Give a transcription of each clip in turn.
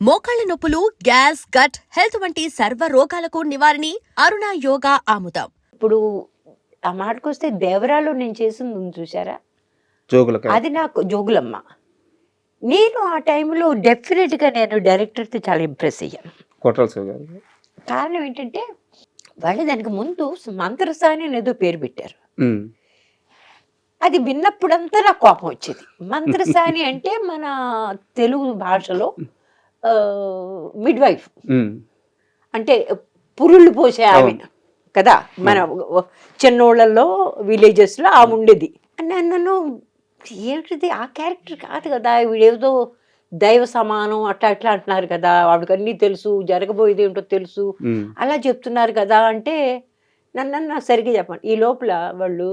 మోకాళ్ల నొప్పులు, gas, gut health వంటి సర్వ రోగాలకు నివారణి అరుణ యోగా ఆముదం. ఇప్పుడు ఆ మాటకొస్తే దేవరాలో నేను చేసింది ఉంది చూసారా, జోగులకాయ అది నాకు జోగులమ్మ. నేను ఆ టైంలో డెఫినెట్గా నేను డైరెక్టర్తో చాలా ఇంప్రెస్ అయ్యాను. కొట్టాలి సార్ గారు. కారణం ఏంటంటే వాళ్ళు దానికి ముందు మంత్రసాని అని ఏదో పేరు పెట్టారు. అది విన్నప్పుడంతా నాకు కోపం వచ్చేది. మంత్రసాని అంటే మన తెలుగు భాషలో మిడ్ వైఫ్ అంటే పురుళ్ళు పోసే ఆమె కదా, మన చిన్నోళ్ళల్లో విలేజెస్లో ఆమె ఉండేది. నన్ను ఏమిటిది ఆ క్యారెక్టర్ కాదు కదా, వీడేదో దైవ సమానం అట్లా అట్లా అంటున్నారు కదా, వాడికి అన్నీ తెలుసు, జరగబోయేది ఏంటో తెలుసు, అలా చెప్తున్నారు కదా అంటే నన్ను సరిగ్గా చెప్పండి. ఈ లోపల వాళ్ళు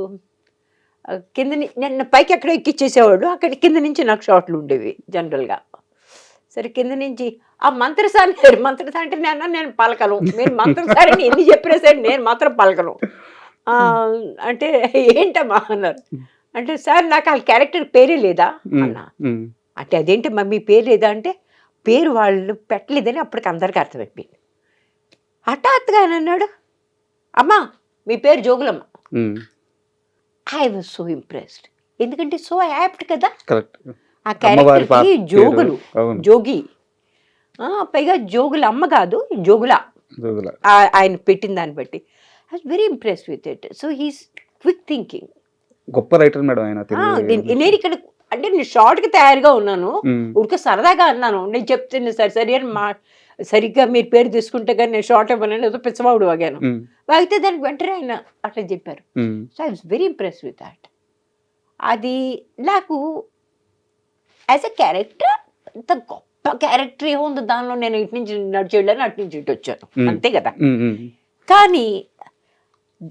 కింద నిన్న పైకి ఎక్కడో ఎక్కిచ్చేసేవాడు, అక్కడ కింద నుంచి నాకు షాట్లు ఉండేవి జనరల్గా. సరే కింద నుంచి ఆ మంత్రసారి అంటే నేను పలకను, మీరు మంత్రసారిని ఎన్ని చెప్పినా సరే నేను మాత్రం పలకను అంటే ఏంటమ్మా అన్నారు. అంటే సార్ నాకు ఆ క్యారెక్టర్ పేరే లేదా అన్నా. అంటే అదేంటి మీ పేరు లేదా అంటే పేరు వాళ్ళు పెట్టలేదని అప్పటికి అందరికీ అర్థమైపోయింది. హఠాత్తుగా ఆయన అన్నాడు, అమ్మా మీ పేరు Jogulamma. I was so impressed, ఎందుకంటే సో యాప్ట్ కదా ఆ క్యారెక్టర్కి. జోగులు, జోగి, పైగా జోగుల అమ్మ కాదు జోగుల, ఆయన పెట్టిన దాన్ని బట్టి I was very impressed with it. So he's quick thinking, గొప్ప రైటర్ మేడం ఆయన. నేను ఇక్కడ అంటే నేను షార్ట్కి తయారుగా ఉన్నాను, ఊరికే సరదాగా అన్నాను. నేను చెప్తాను సార్ సరే అని సరిగ్గా మీరు పేరు తీసుకుంటే కానీ నేను షార్ట్ ఇవ్వనని ఏదో పిచ్చవాడు వాగాను. వాగితే దానికి వెంటనే ఆయన అట్లా చెప్పారు. So I was very impress with that. అది నాకు యాజ్ ఎ క్యారెక్టర్ అంత గొప్ప క్యారెక్టర్ ఏముంది దానిలో, నేను ఇటు నుంచి నడిచేళ్ళని అటు నుంచి ఇటు వచ్చాను అంతే కదా. కానీ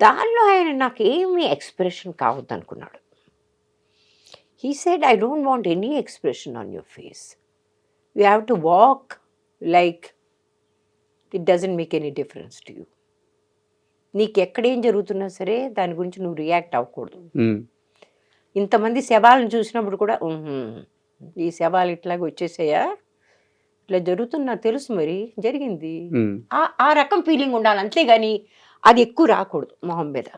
దానిలో ఆయన నాకు ఏమి ఎక్స్ప్రెషన్ కావద్దు అనుకున్నాడు. He said I don't want any expression on your face, you have to walk like it doesn't make any difference to you. నీకు ఎక్కడేం జరుగుతున్నా సరే దాని గురించి నువ్వు రియాక్ట్ అవ్వకూడదు. ఇంతమంది శవాలను చూసినప్పుడు కూడా ఈ శవాలు ఇట్లాగ వచ్చేసాయా, ఇట్లా జరుగుతున్నా తెలుసు, మరి జరిగింది, ఆ రకం ఫీలింగ్ ఉండాలి అంతేగాని అది ఎక్కువ రాకూడదు మొహం మీద.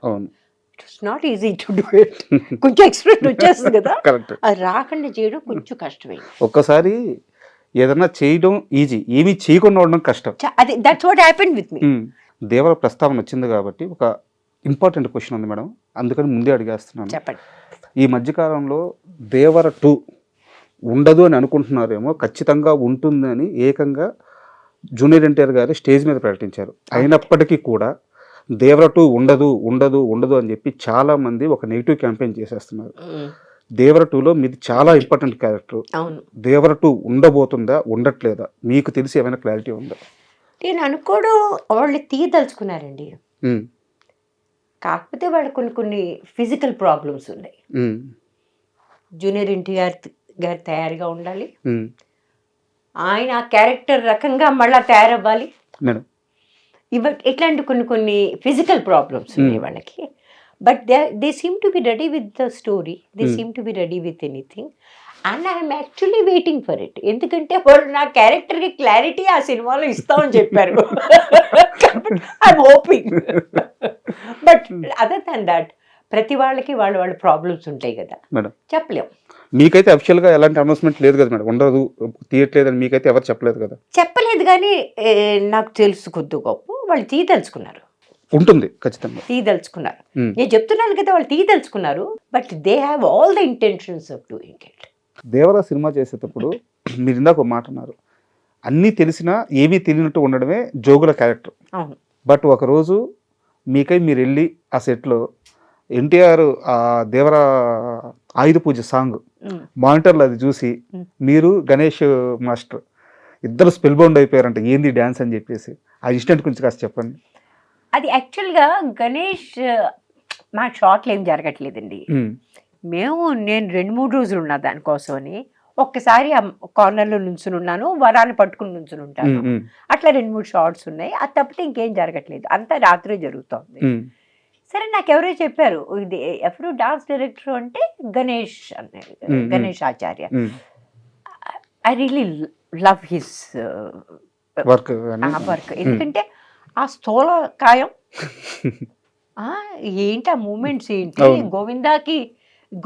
It was not easy to do it. కొంచెం ఎక్స్ప్రెషన్ వచ్చేస్తుంది కదా, అది రాకుండా చేయడం కొంచెం కష్టమైంది. ఒక్కసారి ఏదన్నా చేయడం ఈజీ, ఏమీ చేయకుండా ఉండడం కష్టం. అది that's what happened with me. దేవర ప్రస్తావన వచ్చింది కాబట్టి ఒక ఇంపార్టెంట్ క్వశ్చన్ ఉంది మేడం, అందుకని ముందే అడిగేస్తున్నాను. చెప్పండి. ఈ మధ్యకాలంలో దేవర 2 ఉండదు అని అనుకుంటున్నారేమో, ఖచ్చితంగా ఉంటుందని ఏకంగా జూనియర్ ఎన్టీఆర్ గారు స్టేజ్ మీద ప్రకటించారు. అయినప్పటికీ కూడా దేవర 2 ఉండదు ఉండదు ఉండదు అని చెప్పి చాలామంది ఒక నెగిటివ్ క్యాంపెయిన్ చేసేస్తున్నారు. దేవర 2లో మీది చాలా ఇంపార్టెంట్ క్యారెక్టర్. దేవర 2 ఉండబోతుందా ఉండట్లేదా మీకు తెలిసి ఏమైనా క్లారిటీ ఉందా? నేను అనుకోవడం వాళ్ళు తీయదలుచుకున్నారండి, కాకపోతే వాళ్ళు కొన్ని ఫిజికల్ ప్రాబ్లమ్స్ ఉన్నాయి. జూనియర్ ఎన్టీఆర్ గారు తయారుగా ఉండాలి, ఆయన ఆ క్యారెక్టర్ రకంగా మళ్ళీ తయారవ్వాలి. ఇట్లాంటి కొన్ని ఫిజికల్ ప్రాబ్లమ్స్ ఉన్నాయి వాళ్ళకి. But they seem to be ready with the story, they seem to be ready with anything, and I'm actually waiting for it. ఎందుకంటే వాళ్ళు నా క్యారెక్టర్కి క్లారిటీ ఆ సినిమాలో ఇస్తామని చెప్పారు. I'm hoping. But other than that ప్రతి వాళ్ళకి వాళ్ళ ప్రాబ్లమ్స్ ఉంటాయి కదా, చెప్పలేం. మీకైతే అఫిషియల్గా ఎలాంటి అనౌన్స్మెంట్ లేదు కదా మేడం, ఉండదు తీయట్లేదని మీకైతే ఎవరు చెప్పలేదు కదా? చెప్పలేదు, కానీ నాకు తెలుసు కొద్ది గొప్ప వాళ్ళు తీయదలుచుకున్నారు. ఉంటుంది ఖచ్చితంగా తీయదలుచుకున్నారు. నేను చెప్తున్నాను కదా వాళ్ళు తీయదలుచుకున్నారు, but they have all the intentions of doing it. Devara సినిమా చేసేటప్పుడు మీరు ఇందాక ఒక మాట అన్నారు, అన్నీ తెలిసినా ఏమీ తెలియనట్టు ఉండడమే జోగుల క్యారెక్టర్. బట్ ఒకరోజు మీకై మీరు వెళ్ళి ఆ సెట్లో ఎన్టీఆర్ ఆ దేవరా ఆయుధ పూజ సాంగ్ మానిటర్లో అది చూసి మీరు గణేష్ మాస్టర్ ఇద్దరు స్పెల్ బౌండ్ అయిపోయారంట, ఏంది డ్యాన్స్ అని చెప్పేసి. ఆ ఇన్సిడెంట్ గురించి కాస్త చెప్పండి. అది యాక్చువల్గా గణేష్ మా షాట్లు ఏం జరగట్లేదండి. నేను 2-3 రోజులు ఉన్నా దానికోసమని. ఒక్కసారి కార్నర్లో నుంచుని ఉన్నాను, వరాన్ని పట్టుకుని నుంచుని ఉంటాను, అట్లా 2-3 షార్ట్స్ ఉన్నాయి. అది తప్పితే ఇంకేం జరగట్లేదు, అంతా రాత్రే జరుగుతుంది. సరే నాకు ఎవరో చెప్పారు, ఇది ఎవరు డాన్స్ డైరెక్టర్ అంటే గణేష్ అన్నారు, Ganesh Acharya. I really love his work work. ఎందుకంటే ఆ స్థూల కాయం ఏంటి ఆ మూమెంట్స్ ఏంటి,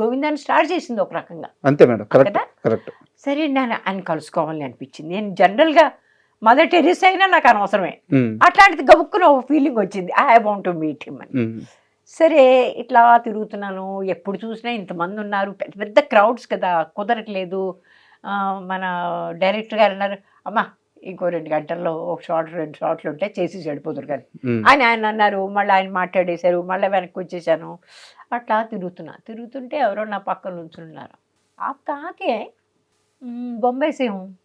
గోవిందాన్ని స్టార్ట్ చేసింది ఒక రకంగా. అంతే మేడం, కరెక్ట్ కదా? కరెక్ట్. సరే నేను ఆయన కలుసుకోవాలని అనిపించింది. నేను జనరల్గా మదర్ టెరెసా అయినా నాకు అనవసరమే, అట్లాంటిది గబుక్కున ఒక ఫీలింగ్ వచ్చింది, I want to meet him అని. సరే ఇట్లా తిరుగుతున్నాను, ఎప్పుడు చూసినా ఇంతమంది ఉన్నారు, పెద్ద పెద్ద క్రౌడ్స్ కదా, కుదరట్లేదు. మన డైరెక్టర్ గారు అన్నారు, అమ్మా ఇంకో 2 గంటల్లో ఒక షార్ట్ 2 షార్ట్లు ఉంటే చేసి చెడిపోతారు కానీ ఆయన అన్నారు. మళ్ళీ ఆయన మాట్లాడేశారు, మళ్ళీ వెనక్కి వచ్చేసాను. అట్లా తిరుగుతుంటే ఎవరో నా పక్కన నుంచున్నారు. आप कहाँ के हैं? बॉम्बे से हूँ.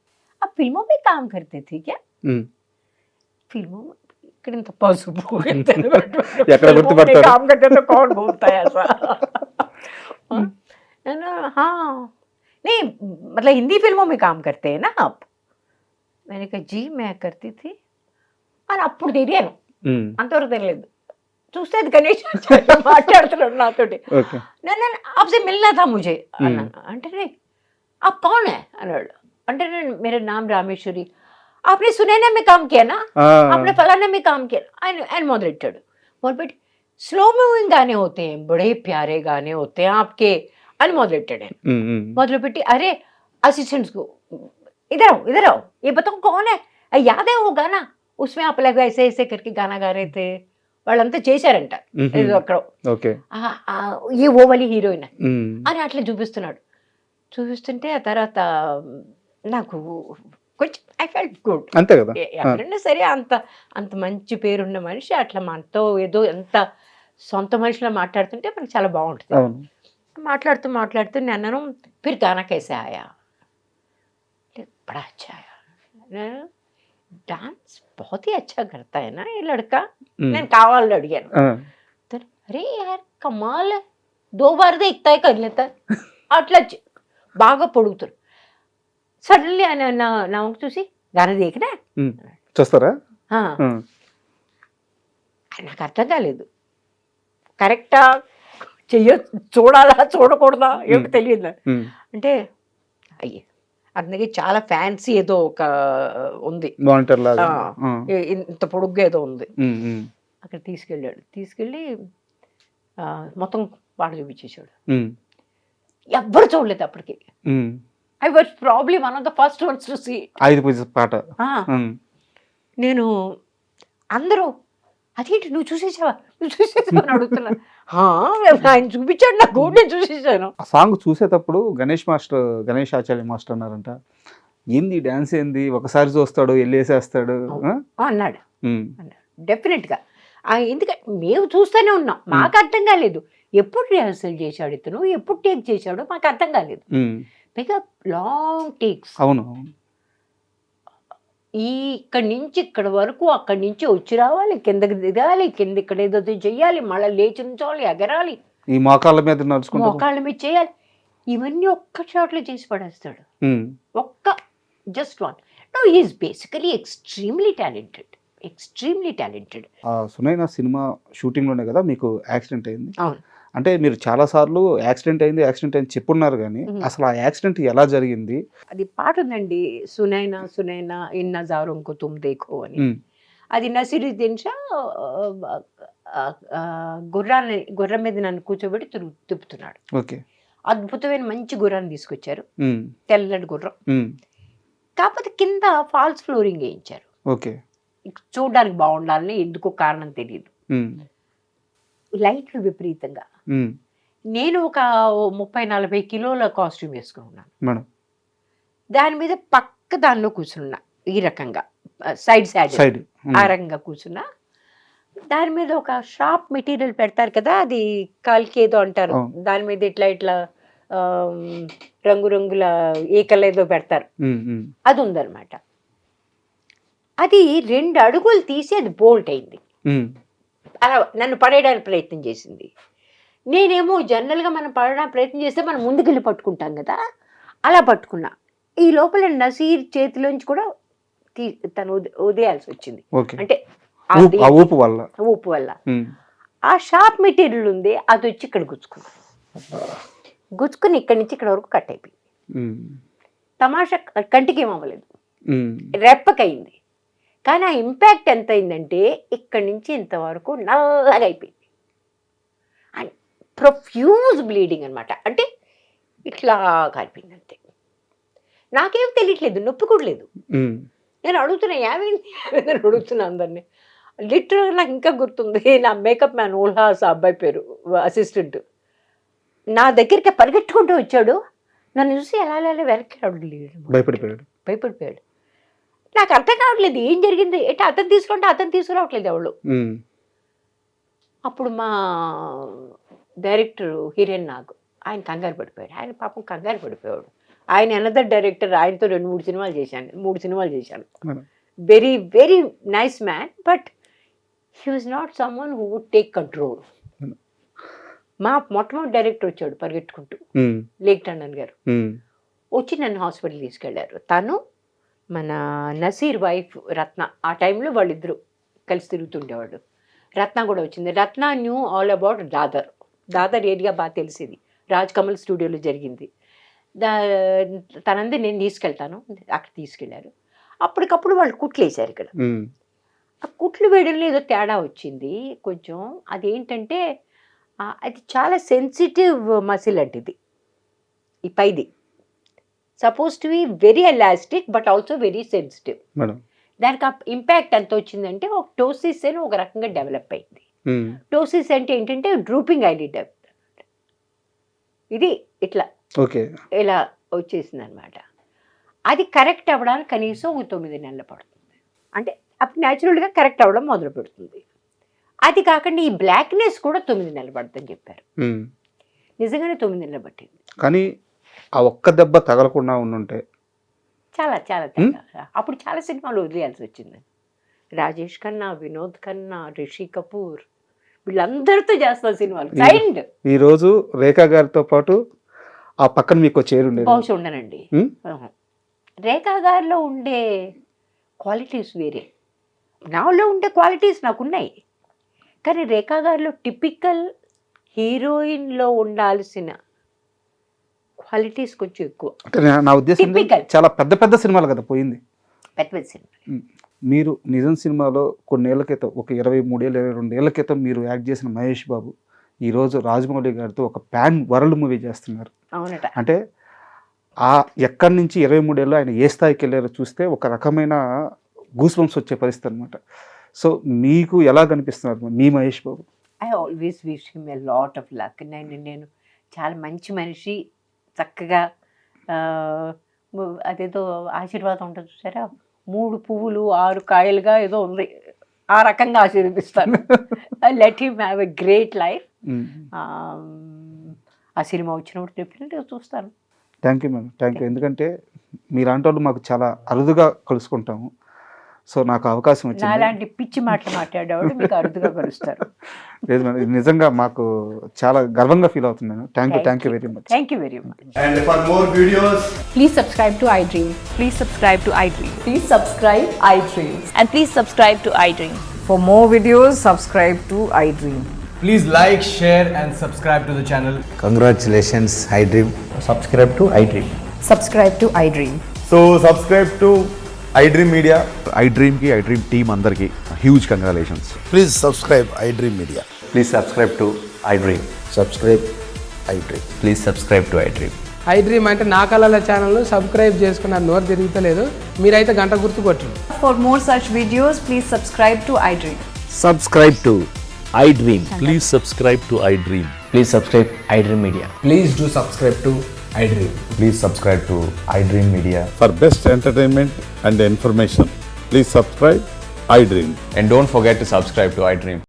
आप फिल्मों में काम करते थे क्या? फिल्मों में ఇక్కడ ఇంత పసుపు ఎక్కడ గుర్తుపడతారు? काम करते तो कौन बोलता है ऐसा? हाँ नहीं मतलब हिंदी फिल्मों में काम करते हैं ना आप? मैंने कहा जी मैं करती थी అని అప్పుడు తెలియను, అంతవరకు తెలియదు. చూస్తే అది గణేష్ మాట్లాడుతున్నాడు నాతోటి. నేను ఆప్సే మిల్నా థా ముझे అన్నాను. అంటే आप कौन है అన్నాడు. అంటే నేను मेरा नाम रामेश्वरी. आपने सुनैना में काम किया ना, आपने फलाना में काम किया. ఆయన మొదలెట్టాడు. మొదలుపెట్టి స్లో మూవింగ్ గానే होते हैं, बड़े प्यारे गाने होते हैं आपके అని మొదలెట్టాడు. మొదలుపెట్టి అరే असिस्टेंट्स को इधर आओ ये बताओ कौन है, याद है वो गाना उसमें आप लगा ऐसे ऐसे करके गाना गा रहे थे, వాళ్ళంతా చేశారంట అక్కడ, ఏ ఓ వలి హీరోయిన్ అని అట్లా చూపిస్తుంటే ఆ తర్వాత నాకు కొంచెం ఐ ఫెల్ట్ గుడ్. అంతే కదా, ఎవరైనా సరే అంత మంచి పేరున్న మనిషి అట్లా మనతో ఏదో ఎంత సొంత మనిషిలో మాట్లాడుతుంటే మనకు చాలా బాగుంటుంది. మాట్లాడుతూ నేను అన్నాను, ఫిర్ గానా కైసే ఆయా, बड़ा अच्छा है, डांस बहुत ही अच्छा करता है ना ये लड़का. నేను కావాలని అడిగాను. అరే యార్ కమాల్ है, 2 बार देखता है कर लेता है. అట్లా బాగా పొడుగుతారు. సడన్లీ ఆయన నా వంక చూసి గానా దేఖనా చూస్తారా? నాకు అర్థం కాలేదు, కరెక్టా చూడాలా చూడకూడదా ఏమిటి తెలియదు. అంటే అయ్యే అందుకే చాలా ఫ్యాన్సీ ఏదో ఒక ఉంది, మానిటర్ లాగా ఇంత పొడుగ్గా ఏదో ఉంది. అక్కడ తీసుకెళ్ళి మొత్తం పాట చూపించేశాడు. ఎవ్వరు చూడలేదు అప్పటికి. I was probably one of the first ones to see పాట. నేను అందరూ అదేంటి నువ్వు చూసేసావా అని అడుగుతున్నా. ఆయన చూపించాడు నాకు, నేను చూసేసాను. ఆ సాంగ్ చూసేటప్పుడు గణేష్ ఆచార్య మాస్టర్ అన్నారంట, ఏంది డాన్స్ ఏంది, ఒకసారి చూస్తాడు వెళ్ళేసేస్తాడు అన్నాడు. డెఫినెట్గా ఎందుకంటే మేము చూస్తూనే ఉన్నాం, మాకు అర్థం కాలేదు ఎప్పుడు రిహర్సల్ చేశాడు ఇతను, ఎప్పుడు టేక్ చేశాడు మాకు అర్థం కాలేదు. పైగా లాంగ్ టేక్స్. అవును, ఇక్కడి నుంచి ఇక్కడ వరకు, అక్కడి నుంచి వచ్చి రావాలి, కిందకి దిగాలి, కింద ఇక్కడ ఏదో చెయ్యాలి, మళ్ళీ లేచి నుంచోవాలి, ఎగరాలి, ఈ మోకాళ్ళ మీద నడుచుకుంటూ మోకాళ్ళ మీద చేయాలి, ఇవన్నీ ఒక్క షాట్లో చేసి పడేస్తాడు. Just one. No he is basically extremely talented. Sunaina సినిమా షూటింగ్ లోనే కదా మీకు యాక్సిడెంట్ అయింది? అవును. అంటే మీరు చాలా సార్లు యాక్సిడెంట్ అయింది చెప్పున్నారు, కానీ అసలు ఆ యాక్సిడెంట్ ఎలా జరిగింది? అది పాట ఉందండి, సునైనా ఇన్ నజారోं को तुम देखो అని. అది నసీరుద్దీన్ షా గుర్రం మీద నన్ను కూర్చోబెట్టి తిప్పుతున్నాడు. ఓకే. అద్భుతమైన మంచి గుర్రాన్ని తీసుకొచ్చారు, తెల్లటి గుర్రం. కాకపోతే కింద ఫాల్స్ ఫ్లోరింగ్ వేయించారు. ఓకే. చూడడానికి బాగుండాలని ఎందుకో కారణం తెలియదు. లైట్లు విపరీతంగా. నేను ఒక 30-40 కిలోల కాస్ట్యూమ్ వేసుకుని ఉన్నాను. దాని మీద పక్క దానిలో కూర్చున్నా, ఈ రకంగా సైడ్ ఆ రకంగా కూర్చున్నా. దాని మీద ఒక షార్ప్ మెటీరియల్ పెడతారు కదా, అది కాలికి ఏదో అంటారు, దాని మీద ఇట్లా రంగురంగుల ఏకలు ఏదో పెడతారు, అది ఉందన్నమాట. అది 2 అడుగులు తీసి అది బోల్ట్ అయింది. అలా నన్ను పడేయడానికి ప్రయత్నం చేసింది. నేనేమో జనరల్గా మనం పడడానికి ప్రయత్నం చేస్తే మనం ముందుకెళ్ళి పట్టుకుంటాం కదా, అలా పట్టుకున్నా. ఈ లోపల నసీర్ చేతిలోంచి కూడా తను వదిలేయాల్సి వచ్చింది. అంటే ఊపు వల్ల ఆ షార్ప్ మెటీరియల్ ఉంది, అది వచ్చి ఇక్కడ గుచ్చుకుని ఇక్కడి నుంచి ఇక్కడ వరకు కట్ అయిపోయింది. తమాషా కంటికి ఏమవ్వలేదు, రెప్పకైంది. కానీ ఆ ఇంపాక్ట్ ఎంత అయిందంటే ఇక్కడి నుంచి ఇంతవరకు నల్లగా అయిపోయింది. అండ్ ప్రొఫ్యూజ్ బ్లీడింగ్ అనమాట. అంటే ఇట్లా అయిపోయింది అంతే. నాకేం తెలియట్లేదు, నొప్పి కూడా లేదు. నేను అడుగుతున్నా ఏమైంది అని అడుగుతున్నా అందరినీ. లిటరల్గా నాకు ఇంకా గుర్తుంది, నా మేకప్ మ్యాన్ ఉల్హాస్ అబ్బాయి పేరు, అసిస్టెంట్, నా దగ్గరికి పరిగెట్టుకుంటూ వచ్చాడు. నన్ను చూసి ఎలా వెనక్కి భయపడిపోయాడు. నాకు అర్థం కావట్లేదు ఏం జరిగింది. అంటే అతను తీసుకురావట్లేదు ఎవరు. అప్పుడు మా డైరెక్టర్ హిరేన్ నాగ్, ఆయన కంగారు పడిపోయాడు. ఆయన పాపం కంగారు పడిపోయాడు. ఆయన అనదర్ డైరెక్టర్, ఆయనతో 2-3 సినిమాలు చేశాను. Very very nice man, but he was not someone who would take control. మా మొట్టమొదటి డైరెక్టర్ వచ్చాడు పరిగెట్టుకుంటూ, లేక్ టండన్ గారు, వచ్చి నన్ను హాస్పిటల్ తీసుకెళ్లారు. తను మన నసీర్ వైఫ్ రత్న, ఆ టైంలో వాళ్ళిద్దరూ కలిసి తిరుగుతుండేవాడు. రత్న కూడా వచ్చింది. Ratna knew all about Dadar area బాగా తెలిసింది. రాజ్ కమల్ స్టూడియోలో జరిగింది. తనంది నేను తీసుకెళ్తాను, అక్కడ తీసుకెళ్లారు. అప్పటికప్పుడు వాళ్ళు కుట్లు వేశారు ఇక్కడ. ఆ కుట్లు వేయడంలో ఏదో తేడా వచ్చింది కొంచెం. అదేంటంటే అది చాలా సెన్సిటివ్ మసిల్ అంటే ఇది, ఈ పైది suppose to be very elastic but also very sensitive. దానికి ఆ ఇంపాక్ట్ ఎంత వచ్చిందంటే ఒక టోసిస్ అని ఒక రకంగా డెవలప్ అయింది. టోసిస్ అంటే ఏంటంటే డ్రూపింగ్ ఐలిడ్, ఇది ఇట్లా ఇలా వచ్చేసింది అనమాట. అది కరెక్ట్ అవ్వడానికి కనీసం 9 నెలలు పడుతుంది. అంటే అప్పుడు న్యాచురల్గా కరెక్ట్ అవ్వడం మొదలు పెడుతుంది. అది కాకుండా ఈ బ్లాక్నెస్ కూడా 9 నెలలు పడుతుందని చెప్పారు. నిజంగానే 9 నెలలు పట్టింది. కానీ ఆ ఒక్క దెబ్బ తగలకుండా ఉండుంటే చాలా అప్పుడు చాలా సినిమాలు వదిలేయాల్సి వచ్చింది. రాజేష్ ఖన్నా, వినోద్ ఖన్నా, రిషి కపూర్, వీళ్ళందరితో చేస్తున్న సినిమాలు. సైండ్ ఈరోజు రేఖా గారితో పాటు ఆ పక్కన మీకు చైర్ ఉండేది. బహుశా ఉండనండి. రేఖా గారిలో ఉండే క్వాలిటీస్ వేరే, నాలో ఉండే క్వాలిటీస్ నాకున్నాయి. కానీ రేఖా గారిలో టిపికల్ హీరోయిన్లో ఉండాల్సిన క్వాలిటీస్ కొంచెం ఎక్కువ. నా ఉద్దేశం చాలా పెద్ద సినిమాలు కదా పోయింది, పెద్ద సినిమా. మీరు నిజం సినిమాలో కొన్నేళ్ల క్రితం, ఒక 23-22 ఏళ్ల క్రితం మీరు యాక్ట్ చేసిన మహేష్ బాబు ఈరోజు రాజమౌళి గారితో ఒక పాన్ వరల్డ్ మూవీ చేస్తున్నారు. అవునట. అంటే ఆ ఎక్కడి నుంచి 23 ఏళ్ళు ఆయన ఏ స్థాయికి వెళ్ళారో చూస్తే ఒక రకమైన గూస్ బంప్స్ వచ్చే పరిస్థితి అనమాట. సో మీకు ఎలా కనిపిస్తున్నారు మీ Mahesh Babu? I always wish him a lot of luck. నేను చాలా మంచి మనిషి, చక్కగా అదేదో ఆశీర్వాదం ఉంటుంది చూసారా, 3 పువ్వులు 6 కాయలుగా ఏదో ఉంది, ఆ రకంగా ఆశీర్వదిస్తాను. Let him have a great life. ఆ సినిమా వచ్చినప్పుడు డెఫినెట్గా చూస్తాను. Thank you madam, thank you. ఎందుకంటే మీలాంటి వాళ్ళు మాకు చాలా అరుదుగా కలుసుకుంటాము. సో నాకు అవకాశం వచ్చింది. అలాంటి పిచ్చి మాటలు మాట్లాడేవాడు మీకు అరుదుగా కలుస్తారు. లేదు మేడం, నిజంగా మాకు చాలా గర్వంగా ఫీల్ అవుతున్నాను. Thank you very much. Thank you very much. And for more videos, Please subscribe to iDream. Please subscribe to iDream. Please subscribe iDream. And please subscribe to iDream. For more videos, subscribe to iDream. please like, share and subscribe to the channel. Congratulations, iDream. Subscribe to iDream. Subscribe to iDream. So subscribe to iDream Media. iDream ki iDream team andarki huge congratulations. Please subscribe iDream Media. Please subscribe to iDream. Subscribe iDream. Please subscribe to iDream. iDream అంటే నా కళల ఛానల్ను subscribe చేసుకున్న నోరు తిరుగుతలేదు, మీరైతే గంట గుర్తు కొట్టండి. For more such videos, please subscribe to iDream. Subscribe to iDream. Please subscribe to iDream. Please subscribe iDream Media. Please do subscribe to iDream. Please subscribe to iDream Media. For best entertainment and information, please subscribe iDream. And don't forget to subscribe to iDream.